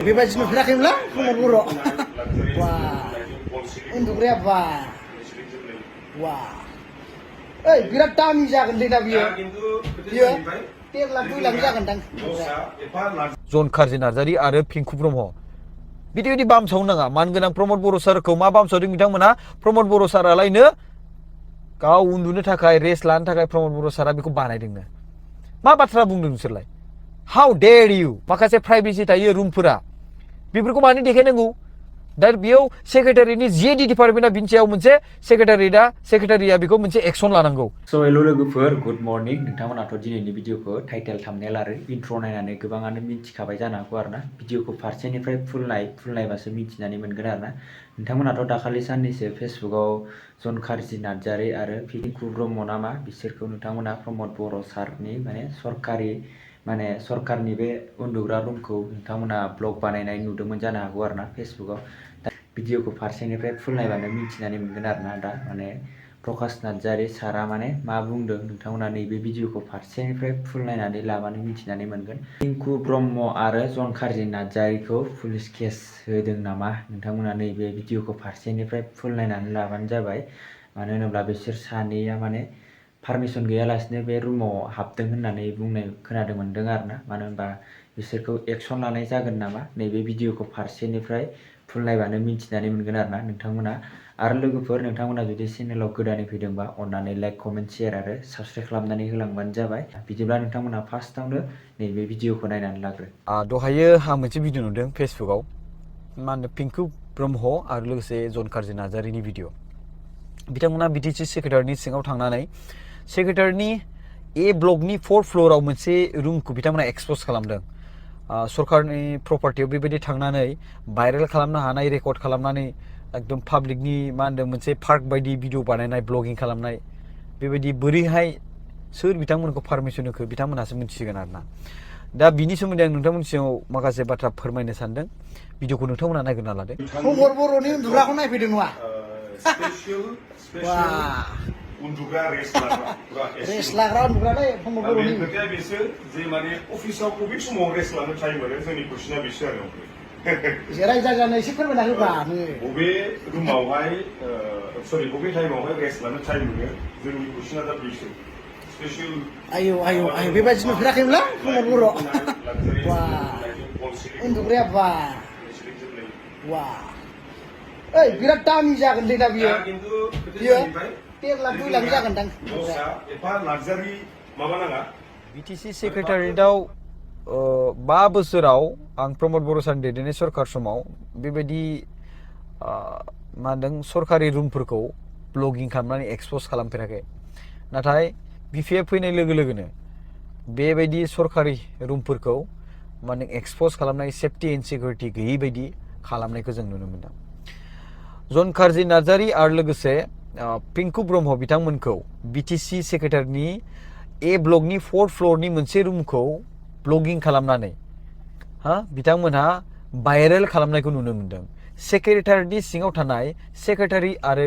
Bebas नुफेराखैमोनलां प्रमद बर' वा उन्दुग्राया बा वा ओइ बिराद दामि जागोनलै दा बियो 1.5 लाख 2 लाख जागोनदां जन कार्जि नार्जारी आरो पिंकु ब्रह्म बिदि बामसावनो नाङा मानगोनां प्रमद बर' सारखौ मा बामसावदों बिथांमोना प्रमद बर' सारालायनो गाव उन्दुनो थाखाय रेस्ट लानो थाखाय प्रमद बर' सारा बेखौ बानायदोंनो मा बाथ्रा बुंदों नोंसोरलाय हाउ डेयर इउ माखासे प्राइभेसि थायो रुमफोरा बेफोरखौ मानो देखायनांगौ दा बेयाव सेक्रेटारिनि जिएडि डिपार्टमेन्टआ बिनि सायाव मोनसे सेक्रेटारिया बेखौ मोनसे एक्सन लानांगौ स' हेल' लोगोफोर गुड मर्निं नोंथांमोनाथ' दिनैनि भिडिअखौ टाइटेल थाम्बनेल आरो इन्ट्र' नायनानै गोबाङानो मिथिखाबाय जानो हागौ आरोना भिडिअखौ फारसेनिफ्राय फुल नायबासो मिथिनानै मोनगोन आरोना नोंथांमोनाथ' दाखालि साननैसो फेसबुकाव जन कार्जि नार्जारी आरो पिंकु ब्रह्म नामा बिसोरखौ नोंथांमोना प्रमद बर' सारनि सरकारनि बे उन्दुग्रा रुमखौ नोंथांमोना ब्लग बानायनाय नुदोंमोन जानो हागौ आरोना फेसबुकाव दा भिडिअखौ फारसेनिफ्राय फुल नायबानो मिथिनानै मोनगोन आरोना दा प्रकाश नार्जारी सारा मा बुंदों नोंथांमोना नैबे भिडिअखौ फारसेनिफ्राय फुल नायनानै लाबानो मिथिनानै मोनगोन पिंकु ब्रह्म आरो जन कार्जि नार्जारीखौ पुलिस केस होदों नामा नोंथांमोना नैबे भिडिअखौ फारसेनिफ्राय फुल नायनानै लाबानो जाबाय मानो होनोब्ला बिसोर सानैया पारमिसन गैयालासिनो बे रुमाव हाबदों होननानै बुंनाय खोनानो मोनदों आरोना मानो होनबा बिसोरखौ एक्सन लानाय जागोन नामा नैबे भिडिअखौ फारसेनिफ्राय फुल नायबानो मिथिनानै मोनगोन आरोना नोंथांमोना आरो लोगोफोर नोंथांमोना जुदि चेनेलाव गोदानै फैदोंबा अन्नानै लाइक कमेन्ट शेयार आरो साबस्क्राइब खालामनानै होलांबानो जाबाय बिदिब्ला नोंथांमोना फार्स्टआवनो नैबे भिडिअखौ नायनानै लाग्रो दहायो आं मोनसे भिडिअ नुदों फेसबुकाव मा होनो पिंकु ब्रह्म आरो लोगोसे जन कार्जि नार्जारीनि भिडिअ बिथांमोना बिटिसि सेक्रेटारिनि सिङाव थांनानै सेक्रेटारिनि ए ब्लकनि 4th फ्ल'राव मोनसे रुमखौ बिथांमोना एक्सप'ज खालामदों सरकारनि प्रपार्टियाव बेबायदि थांनानै भाइरेल खालामनो हानाय रेकर्ड खालामनानै एकदम पाब्लिकनि मा होनदों मोनसे पार्क बायदि भिडिअ बानायनाय ब्लगिं खालामनाय बेबायदि बोरैहाय सोर बिथांमोनखौ पारमिसन होखो बिथांमोनासो मिथिसिगोन आरोना दा बिनि सोमोन्दै आं नोंथांमोननि सिगाङाव माखासे बाथ्रा फोरमायनो सानदों भिडिअखौ नोंथांमोना नायग्रोना लादो प्रमद बर'नि उन्दुग्राखौ नायफैदों नङा उन्दुग्रा रेस्ट लाग्रा उन्दुग्रा दै प्रमद बर'नि खोथाया बिसोर जे अफिसाव बबे समाव रेस्ट लानो टाइम मोनो जोंनि कुइसना बिसोर आरो रायजा जानो एसे फोरमायना होबा बबे रुमावहाय बबे टाइमावहाय रेस्ट लानो टाइम मोनो जोंनि कुइसना दा बिसोर स्पेशल आयौ बेबायदि नुफेराखैमोनलां प्रमद बर' वा उन्दुग्राया बा वा ओइ बिराद दामि जागोनलै दा बियो 1.5 लाख 2 लाख जागोनदां एफा नार्जारी माबा नाङा बिटिसि सेक्रेटारियेटआव 5 बोसोराव आं प्रमद बर' सारनि दैदेननाय सरकार समाव बेबायदि मा होनदों सरकारि रुमफोरखौ ब्लगिं खालामनानै एक्सप'ज खालामफेराखै नाथाय बिफाया फैनाय लोगो लोगोनो बेबायदि सरकारि रुमफोरखौ एक्सप'ज खालामनाय सेफटि एन्ड सिकिउरिटि गैयै बायदि खालामनायखौ जों नुनो मोनदों जन कार्जि नार्जारी आरो लोगोसे पिंकु ब्रह्म बिथांमोनखौ बिटिसि सेक्रेटारिनि ए ब्लकनि 4th फ्ल'रनि मोनसे रुमखौ ब्लगिं खालामनानै बिथांमोनहा भाइरेल खालामनायखौ नुनो मोनदों सेक्रेटारिनि सिङाव थानाय सेक्रेटारि आरो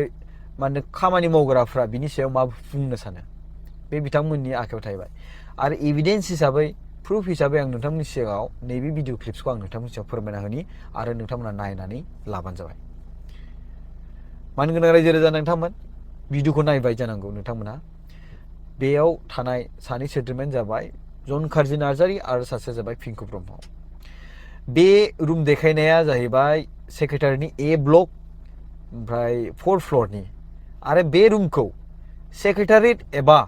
खामानि मावग्राफ्रा बिनि सायाव मा बुंनो सानो बे बिथांमोननि आखायाव थाहैबाय आरो एभिडेन्स हिसाबै प्रुफ हिसाबै आं नोंथांमोननि सिगाङाव नैबे भिडिअ क्लिप्सखौ आं नोंथांमोननि सिगाङाव फोरमायना होनि आरो नोंथांमोना नायनानै लाबानो जाबाय मानगोनां रायजो राजा नोंथांमोन भिडिअखौ नायबाय जानांगौ नोंथांमोना बेयाव थानाय सानै सोद्रोमायानो जाबाय जन कार्जि नार्जारी आरो सासेया जाबाय पिंकु ब्रह्म बे रुम देखायनाया जाहैबाय सेक्रेटारिनि ए ब्लक ओमफ्राय 4th फ्ल'रनि आरो बे रुमखौ सेक्रेटारियेट एबा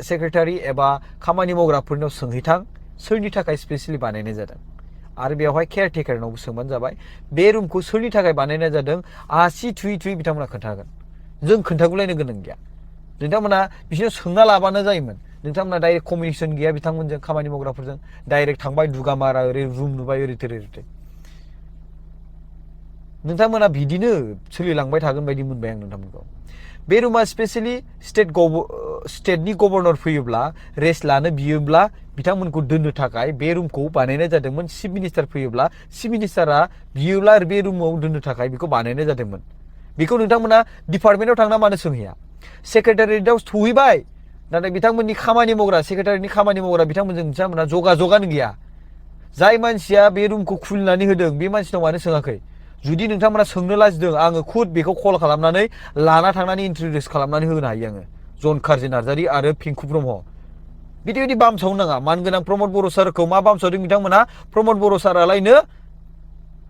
सेक्रेटारि एबा खामानि मावग्राफोरनाव सोंहैथां सोरनि थाखाय स्पेसियेलि बानायनाय जादों आरो बेवहाय केयारटेकारनावबो सोंबानो जाबाय बे रुमखौ सोरनि थाखाय बानायनाय जादों आसि थुयै बिथांमोना खोन्थागोन जों खोन्थागुलायनो गोनां गैया नोंथांमोना बिसोरनाव सोंना लाबानो जायोमोन नोंथांमोना डाइरेक्ट कमिउनिकेसन गैया बिथांमोनजों खामानि मावग्राफोरजों डाइरेक्ट थांबाय दुगामारा ओरै रुम नुबाय ओरै नोंथांमोना बिदिनो सोलिलांबाय थागोन बायदि मोनबाय आं नोंथांमोनखौ बे रुमा स्पेसियेलि स्टेटनि गभर्नर फैयोब्ला रेस्ट लानो बियोब्ला बिथांमोनखौ दोननो थाखाय बे रुमखौ बानायनाय जादोंमोन चिफ मिनिस्टार फैयोब्ला चिफ मिनिस्टारा बियोब्ला बे रुमाव दोननो थाखाय बेखौ बानायनाय जादोंमोन बेखौ नोंथांमोना डिपार्टमेन्टआव थांना मानो सोंहैया सेक्रेटारियेटआव सहैबाय नाथाय बिथांमोननि खामानि मावग्रा सेक्रेटारिनि खामानि मावग्रा बिथांमोनजों बिथांमोना जगाजगानो गैया जाय मानसिया बे रुमखौ खुलिनानै होदों बे मानसिनाव मानो सोङाखै जुदि नोंथांमोना सोंनो लाजिदों आङो खुद बेखौ कल खालामनानै लाना थांनानै इन्ट्रडिउस खालामनानै होनो हायो आङो जन कार्जि नार्जारी आरो पिंकु ब्रह्म बिदि बिदि बामसावनो नाङा मानगोनां प्रमद बर' सारखौ मा बामसावदों बिथांमोना प्रमद बर' सारालायनो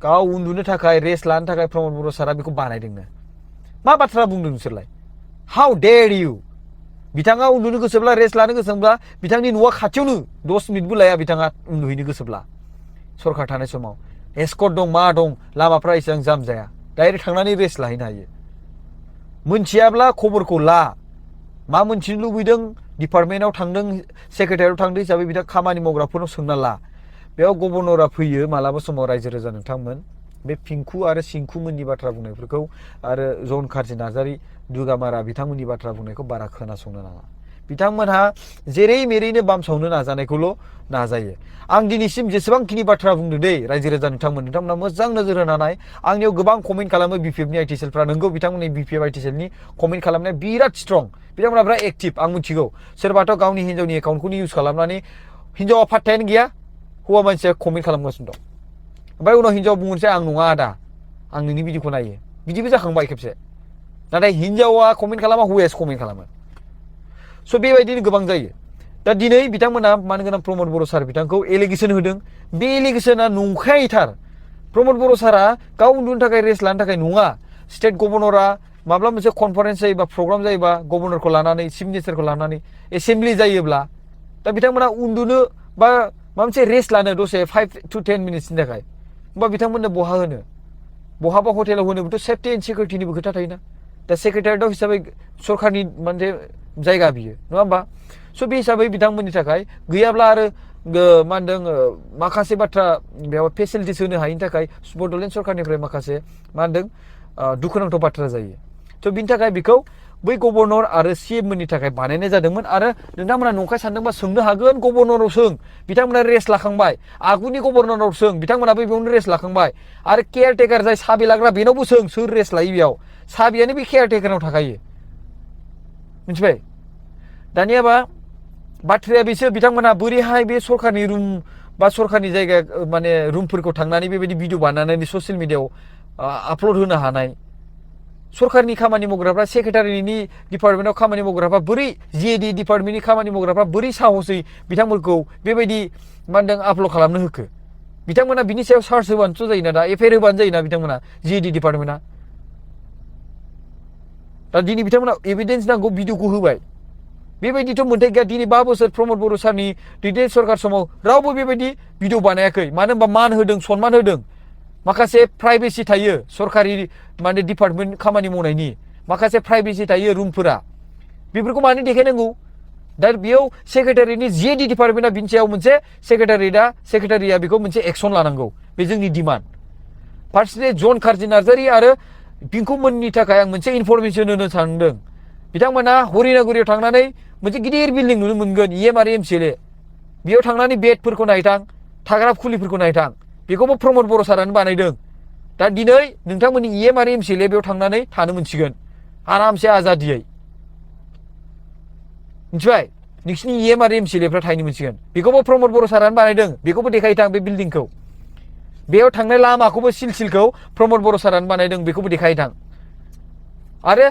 गाव उन्दुनो थाखाय रेस्ट लानो थाखाय प्रमद बर' सारा बेखौ बानायदोंनो मा बाथ्रा बुंदों नोंसोरलाय हाउ डेयर इउ बिथाङा उन्दुनो गोसोब्ला रेस्ट लानो गोसोब्ला बिथांनि न'आ खाथियावनो 10 मिनिटबो लाया बिथाङा उन्दुहैनो गोसोब्ला सरकार थानाय समाव एस्कर्ट दं मा दं लामाफ्रा एसेबां जाम जाया डाइरेक्ट थांनानै रेस्ट लाहैनो हायो मोनथियाब्ला खबरखौ ला मा मोनथिनो लुबैदों डिपार्टमेन्टआव थांदों सेक्रेटारियाव थांदों हिसाबै बिथां खामानि मावग्राफोरनाव सोंना ला बेयाव गभर्नरा फैयो मालाबा समाव रायजो राजा नोंथांमोन बे पिंकु आरो सिंकु मोननि बाथ्रा बुंनायफोरखौ आरो जन कार्जि नार्जारी दुगामारा बिथांमोननि बाथ्रा बुंनायखौ बारा खोनासंनो नाङा बिथांमोनहा जेरै मेरैनो बामसावनो नाजानायखौल' नाजायो आं दिनैसिम जेसेबांखिनि बाथ्रा बुंदों दै रायजो राजा नोंथांमोना मोजां नोजोर होनानै आंनियाव गोबां कमेन्ट खालामो बिपिएफनि आइटिसेलफ्रा नोंगौ बिथांमोननि बिपिएफ आइटिसेलनि कमेन्ट खालामनाया बिराद स्ट्रं बिथांमोना बिराद एक्टिभ आं मिथिगौ सोरबाथ' गावनि हिन्जावनि एकाउन्टखौनो इउज खालामनानै हिन्जावा फात्तायानो गैया हौवा मानसिया कमेन्ट खालामगासिनो दं ओमफ्राय उनाव हिन्जाव बुंनोसै आं नङा आदा आं नोंनि भिडिअखौ नायो बिदिबो जाखांबाय खेबसे नाथाय हिन्जावा कमेन्ट खालामा हौवायासो कमेन्ट खालामो स' बेबायदिनो गोबां जायो दा दिनै बिथांमोना मानगोनां प्रमद बर' सार बिथांखौ एलिगेसन होदों बे एलिगेसना नंखायथार प्रमद बर' सारा गाव उन्दुनो थाखाय रेस्ट लानो थाखाय नङा स्टेट गभर्नरा माब्ला मोनसे कनफारेन्स जायोबा प्रग्राम जायोबा गभर्नरखौ लानानै चिफ मिनिस्टारखौ लानानै एसेम्बलि जायोब्ला दा बिथांमोना उन्दुनो बा माबा मोनसे रेस्ट लानो दसे 5 to 10 मिनिट्सनि थाखाय होमबा बिथांमोननो बहा होनो बहाबा हटेलाव होनोबोथ' सेफ्टि एन्ड सिकिउरिटिनिबो खोथा थायोना दा सेक्रेटारियेट हिसाबै सरकारनि मोनसे जायगा बियो नङा होमबा स' बे हिसाबै बिथांमोननि थाखाय गैयाब्ला आरो मा होनदों माखासे बाथ्रा बेयाव फेसिलिटिस होनो हायिनि थाखाय बड'लेण्ड सरकारनिफ्राय माखासे मा होनदों दुखुनांथाव बाथ्रा जायो स' बिनि थाखाय बेखौ बै गभर्नर आरो सिएम मोननि थाखाय बानायनाय जादोंमोन आरो नोंथांमोना नंखाय सानदोंबा सोंनो हागोन गभर्नराव सों बिथांमोना रेस्ट लाखांबाय आगुनि गभर्नराव सों बिथांमोनाबो बेयावनो रेस्ट लाखांबाय आरो केयारटेकार जाय साबि लाग्रा बेनावबो सों सोर रेस्ट लायो बेयाव साबियानो बे केयारटेकारनाव थाखायो मिथिबाय दानियाबा बाथ्राया बिसोर बिथांमोना बोरैहाय बे सरकारनि रुम बा सरकारनि जायगा माने रुमफोरखौ थांनानै बेबायदि भिडिअ बानायनानै ससियेल मिडियाआव आपल'ड होनो हानाय सरकारनि खामानि मावग्राफ्रा सेक्रेटारिनि डिपार्टमेन्टआव खामानि मावग्राफ्रा बोरै जिएडि डिपार्टमेन्टनि खामानि मावग्राफ्रा बोरै साहसै बिथांमोनखौ बेबायदि मा होनदों आपल'ड खालामनो होखो बिथांमोना बिनि सायाव सार्च होबानोथ' जायोना दा एफआइआर होबानो जायोना बिथांमोना जिएडि डिपार्टमेन्टआ दा दिनै बिथांमोना एभिडेन्स नांगौ भिडिअखौ होबाय बेबायदिथ' मोन्थाय गैया दिनै 5 बोसोर प्रमद बर' सारनि दैदेन सरकार समाव रावबो बेबायदि भिडिअ बानायाखै मानो होनबा मान होदों सनमान होदों माखासे प्राइभेसि थायो सरकारि माने डिपार्टमेन्ट खामानि मावनायनि माखासे प्राइभेसि थायो रुमफोरा बेफोरखौ मानो देखायनांगौ दा बेयाव सेक्रेटारिनि जिएडि डिपार्टमेन्टआ बिनि सायाव मोनसे सेक्रेटारिया बेखौ मोनसे एक्सन लानांगौ बे जोंनि डिमान्ड फार्स्टलि जन कार्जि नार्जारी आरो पिंकु मोननि थाखाय आं मोनसे इनफरमेसन होनो सानदों बिथांमोना हरिनागुरियाव थांनानै मोनसे गिदिर बिल्डिं नुनो मोनगोन इएम आरो एमसिएलए बेयाव थांनानै बेडफोरखौ नायथां थाग्रा खुलिफोरखौ नायथां बेखौबो प्रमद बर' सारानो बानायदों दा दिनै नोंथांमोननि इएम आरो एमसिएलए बेयाव थांनानै थानो मोनसिगोन आरामसे आजादियै मिथिबाय नोंसिनि इएम आरो एमसिएलएफ्रा थाहैनो मोनसिगोन बेखौबो प्रमद बर' सारानो बानायदों बेखौबो देखायथां बे बिल्डिंखौ बेयाव थांनाय लामाखौबो सिलसिलखौ प्रमद बर' सारानो बानायदों बेखौबो देखायथां आरो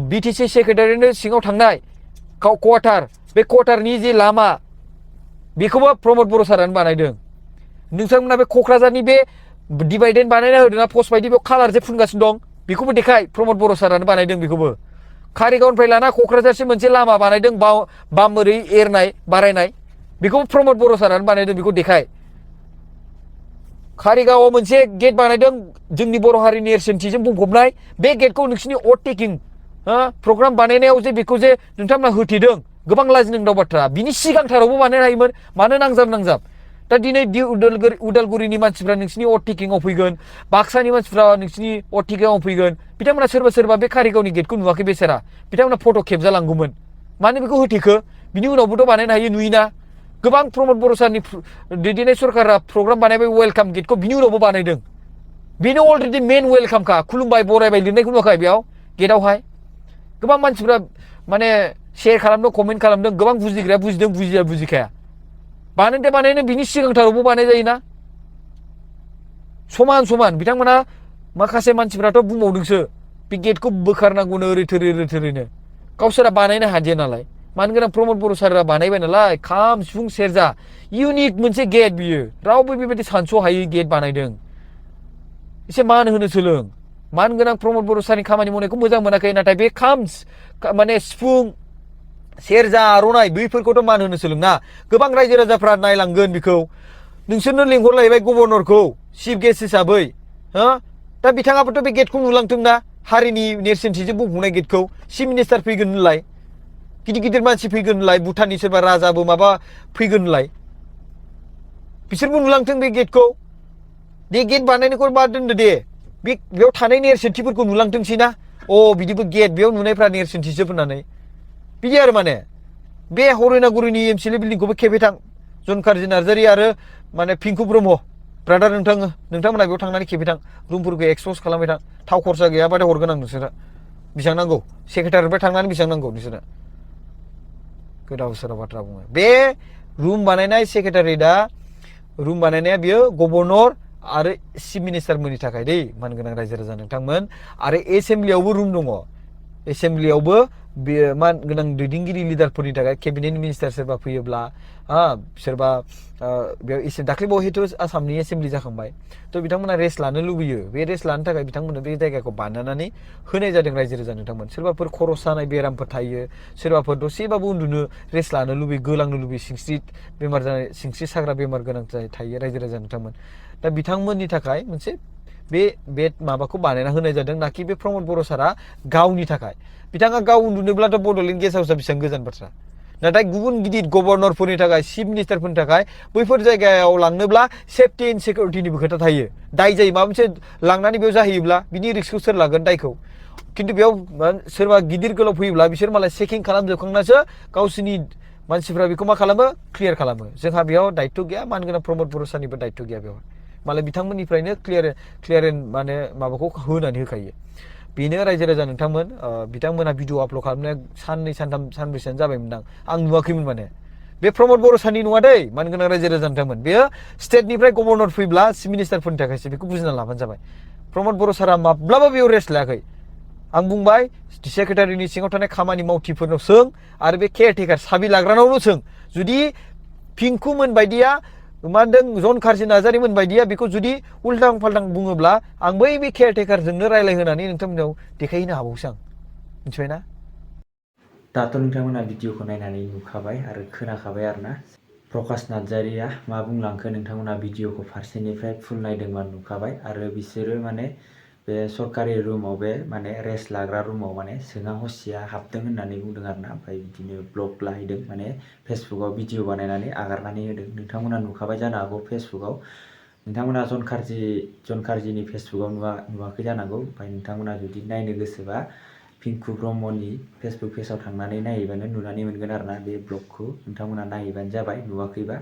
बिटिसि सेक्रेटारिनि सिङाव थांनाय क्वार्टार बे क्वार्टारनि जे लामा बेखौबो प्रमद बर' सारानो बानायदों नोंथांमोना बे क'क्राझारनि बे डिभाइडेड बानायना होदोंना पस्ट बायदि बेयाव कालार जे फुनगासिनो दं बेखौबो देखाय प्रमद बर' सारानो बानायदों बेखौबो कारिगावनिफ्राय लाना क'क्राझारसिम मोनसे लामा बानायदों बाम ओरै एरनाय बारायनाय बेखौबो प्रमद बर' सारानो बानायदों बेखौ देखाय कारिगावआव मोनसे गेट बानायदों जोंनि बर' हारिनि नेरसोनथिजों बुंफबनाय बे गेटखौ नोंसिनि अट टेकिं प्रग्राम बानायनायाव जे बेखौ जे नोंथांमोना होथेदों गोबां लाजिनांथाव बाथ्रा बिनि सिगांथारावबो बानायनो हायोमोन मानो नांजाब दा दिनै उदालगुरिनि मानसिफ्रा नोंसिनि अट टेकिंआव फैगोन बाक्सानि मानसिफ्रा नोंसिनि अट टेकिंआव फैगोन बिथांमोना सोरबा बे कारिगावनि गेटखौ नुवाखै बेसेरा बिथांमोना फट' खेबजालांगौमोन मानो बेखौ होथेखो बिनि उनावबोथ' बानायनो हायो नुयोना गोबां प्रमद बर' सारनि दैदेननाय सरकारा प्रग्राम बानायबाय वेलकाम गेटखौ बिनि उनावबो बानायदों बेनो अलरेडि मेन वेलकामखा खुलुमबाय बरायबाय लिरनायखौ नुवाखै बेयाव गेटआवहाय गोबां मानसिफ्रा माने शेयार खालामदों कमेन्ट खालामदों गोबां बुजिग्राया बुजिदों बुजिया बुजिखाया बानायनो बिनि सिगांथारावबो बानाय जायोना समान समान बिथांमोना माखासे मानसिफ्राथ' बुंबावदोंसो बे गेटखौ बोखारनांगौनो ओरै थोरैनो गावसोरा बानायनो हादिया नालाय मानो गोनां प्रमद बर' सारा बानायबाय नालाय खाम सिफुं सेरजा इउनिक मोनसे गेट बियो रावबो बेबायदि सानस' हायै गेट बानायदों एसे मान होनो सोलों मान गोनां प्रमद बर' सारनि खामानि मावनायखौ मोजां मोनाखै नाथाय बे खाम माने सिफुं सेरजा आर'नाइ बैफोरखौथ' मान होनो सोलोंना गोबां रायजो राजाफ्रा नायलांगोन बेखौ नोंसोरनो लेंहरलायबाय गभर्नरखौ चिफ गेस्ट हिसाबै हो दा बिथाङाबोथ' बे गेटखौ नुलांथोंना हारिनि नेरसोनथिजों बुंफुंनाय गेटखौ चिफ मिनिस्टार फैगोन होनलाय गिदिर गिदिर मानसि फैगोन होनलाय भुटाननि सोरबा राजाबो माबा फैगोन होनलाय बिसोरबो नुलांथों बे गेटखौ दे गेट बानायनायखौ मा दोनदो दे बेयाव थानाय नेरसोनथिफोरखौ नुलांथोंसै ना बिदिबो गेट बेयाव नुनायफ्रा नेरसोनथिजोब होननानै बिदि आरो माने बे हरिनागुरिनि एमसिएलए बिल्डिंखौबो खेबे थां जन कार्जि नार्जारि आरो माने पिंकु ब्रह्म ब्रादार नोंथांमोना बेयाव थांनानै खेबे थां रुमफोरखौ एक्सप'ज खालामबाय थां थाव खरसा गैयाबाथाय हरगोन आं नोंसोरा बेसेबां नांगौ सेक्रेटारिनिफ्राय थांनानै बेसेबां नांगौ नोंसोरनो गोदाव सोराव बाथ्रा बुङो बे रुम बानायनाय सेक्रेटारियेटआ रुम बानायनाया बियो गभर्नर आरो चिफ मिनिस्टारमोननि थाखाय दै मानगोनां रायजो राजा नोंथांमोन आरो एसेम्ब्लियावबो रुम दङ एसेम्ब्लियावबो बे मान गोनां दैदेनगिरि लिडारफोरनि थाखाय केबिनेट मिनिस्टार सोरबा फैयोब्ला सोरबा बेयाव एसे दाख्लै बावैथ' आसामनि एसेम्ब्लि जाखांबाय थ' बिथांमोना रेस्ट लानो लुबैयो बे रेस्ट लानो थाखाय बिथांमोननो बे जायगाखौ बानायनानै होनाय जादों रायजो राजा नोंथांमोन सोरबाफोर खर' सानाय बेरामफोर थायो सोरबाफोर दसेबाबो उन्दुनो रेस्ट लानो लुबैयो गोलांनो लुबैयो सिंस्रि साग्रा बेमार गोनां थायो रायजो राजा नोंथांमोन दा बिथांमोननि थाखाय मोनसे बे माबाखौ बानायना होनाय जादों नाखि बे प्रमद बर' सारा गावनि थाखाय बिथाङा गाव उन्दुनोब्लाथ' बड'लेण्ड गेस्ट हाउसआ बेसेबां गोजान बाथ्रा नाथाय गुबुन गिदिर गभर्नरफोरनि थाखाय चिफ मिनिस्टारफोरनि थाखाय बैफोर जायगायाव लांनोब्ला सेफटि एन्ड सिकिउरिटिनिबो खोथा थायो दाय जायो माबा मोनसे लांनानै बेयाव जाहैयोब्ला बिनि रिस्कखौ सोर लागोन दायखौ खिन्थु बेयाव सोरबा गिदिर गोलाव फैयोब्ला बिसोर मालाय चेकिं खालामजोबखांनासो गावसोरनि मानसिफ्रा बेखौ मा खालामो क्लियार खालामो जोंहा बेयाव दायित्व गैया मानो गोनां प्रमद बर' सारनिबो दायित्व गैया बेयाव मालाय बिथांमोननिफ्रायनो क्लियार माने माबाखौ होनानै होखायो बेनो रायजो राजा नोंथांमोन बिथांमोना भिडिअ आपल'ड खालामनाया साननै सानथाम सानब्रैसोआनो जाबायमोनदां आं नुवाखैमोन माने बे प्रमद बर' सारनि नङा दै मानो गोनां रायजो राजा नोंथांमोन बेयो स्टेटनिफ्राय गभर्नर फैब्ला चिफ मिनिस्टारफोरनि थाखायसो बेखौ बुजिना लाबानो जाबाय प्रमद बर' सारा माब्लाबा बेयाव रेस्ट लायाखै आं बुंबाय सेक्रेटारिनि सिङाव थानाय खामानि मावथिफोरनाव सों आरो बे केयारटेकार साबि लाग्रानावनो सों जुदि पिंकुमोन बायदिया मा होनदों जन कार्जि नार्जारिमोन बायदिया बेखौ जुदि उल्टां फाल्टां बुङोब्ला आं बै बे केयारटेकारजोंनो रायलायहोनानै नोंथांमोनाव देखायहैनो हाबावोसो आं मिथिबायना दाथ' नोंथांमोना भिडिअखौ नायनानै नुखाबाय आरो खोनाखाबाय आरोना प्रकाश नार्जारिया मा बुंलांखो नोंथांमोना भिडिअखौ फारसेनिफ्राय फुल नायदोंबा नुखाबाय आरो बिसोरो माने बे सरकारि रुमाव बे माने रेस्ट लाग्रा रुमाव माने सोङा हसिया हाबदों होननानै बुंदों आरोना ओमफ्राय बिदिनो ब्लग लाहैदों माने फेसबुकाव भिडिअ बानायनानै आगारनानै होदों नोंथांमोना नुखाबाय जानो हागौ फेसबुकाव नोंथांमोना जन कार्जिनि फेसबुकाव नुवाखै जानांगौ ओमफ्राय नोंथांमोना जुदि नायनो गोसोबा पिंकु ब्रह्मनि फेसबुक पेजाव थांनानै नायहैबानो नुनानै मोनगोन आरोना बे ब्लगखौ नोंथांमोना नायहैबानो जाबाय नुवाखैबा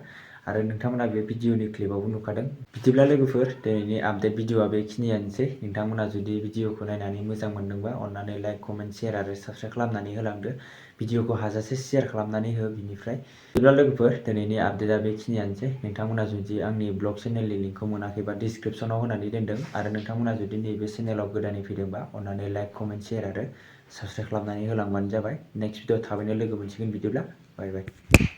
आरो नोंथांमोना बे भिडिअनि क्लिपावबो नुखादों बिदिब्ला लोगोफोर दिनैनि आपडेट भिडिअआ बेखिनियानोसै नोंथांमोना जुदि भिडिअखौ नायनानै मोजां मोनदोंबा अन्नानै लाइक कमेन्ट शेयार आरो साबस्क्राइब खालामनानै होलांदो भिडिअखौ हाजासे शेयार खालामनानै हो बिनिफ्राय बिदिब्ला लोगोफोर दिनैनि आपडेटआ बेखिनियानोसै नोंथांमोना जुदि आंनि ब्लग चेनेलनि लिंकखौ मोनाखैबा डिसक्रिपसनाव होनानै दोनदों आरो नोंथांमोना जुदि नैबे चेनेलाव गोदानै फैदोंबा अन्नानै लाइक कमेन्ट शेयार आरो साबस्क्राइब खालामनानै होलांबानो जाबाय नेक्स्ट भिडिअ थाबैनो लोगो मोनसिगोन बिदिब्ला बाय बाय